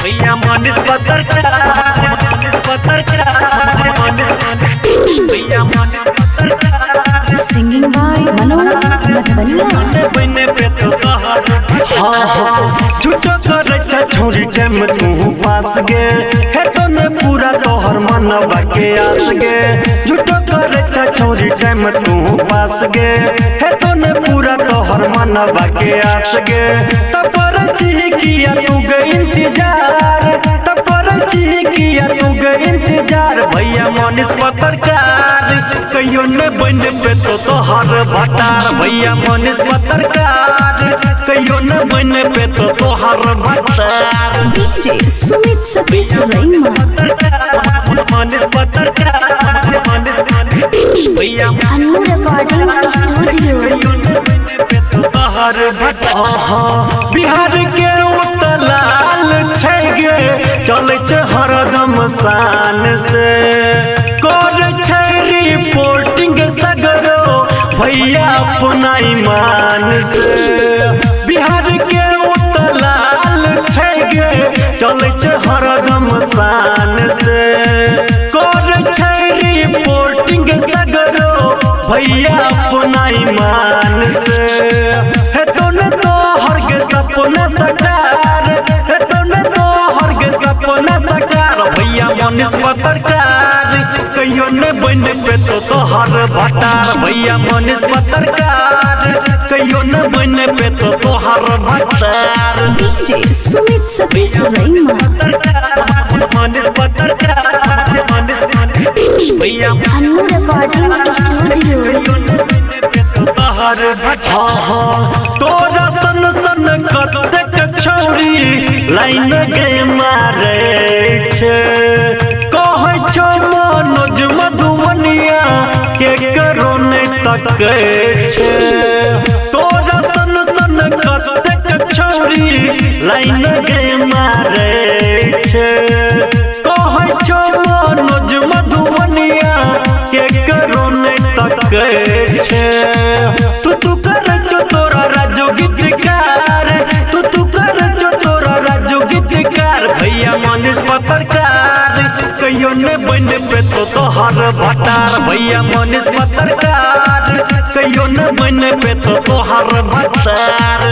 भैया मनीष पत्रकार भैया मनीष पत्रकार सिंगिंग बाय मनोज बने पे तो झूठो करे छोरी टाइम तू पास गे है तो ने पूरा तोहर मनवा के आस गे झूठो करे छोरी टाइम तू पास गे है तो ने पूरा तोहर मनवा के आस गे तपर ची किया तू गे इंतजार तपर ची किया तू गे इंतजार भैया मनीष पत्रकार कहियो ने बन पे तो तोहर भटार भैया मनीष पत्रकार कहियो न बन पे तो तोहर भटार डीजे सुमित सतीश रैमा मनीष पत्रकार भैया अन्नू रिकॉर्डिंग स्टूडियो तोहर भटार बिहार के उतलाल छै गे चले छ हरदम शान से करे छै रिपोर्टिंग सगरो भैया अपना ईमान से बिहार के उतलाल छै गे चले छ हरदम शान से करे छै रिपोर्टिंग सगरो भैया अपना ईमान से है तो न तो हर के सपना साकार है तो न तो हर के सपना साकार भैया मनीष पत्रकार कहियो न बन पे तो तोहर भटार भैया मनीष पत्रकार कहियो न बन पे तो तोहर भटार डीजे सुमित सतीश रैमा मनीष पत्रकार भैया अन्नू रिकॉर्डिंग स्टूडियो तोहर भटार तोरा सन सन कतेक छौरी लाइन गे मारे छै कहै छौ मनोज मधुबनिया के करो ने तकै छै तोरा सन सन कतेक छौरी लाइन गे मारे छै कहै छौ मनोज मधुबनिया के करो ने तकै छै तू कर जो तोरा राजो गीतकार तू कर जो तोरा राजो गीतकार भैया मनीष पत्रकार कहियो ने बन पे तो तोहर भटार भैया मनीष पत्रकार कहियो ने बन पे तो तोहर भटार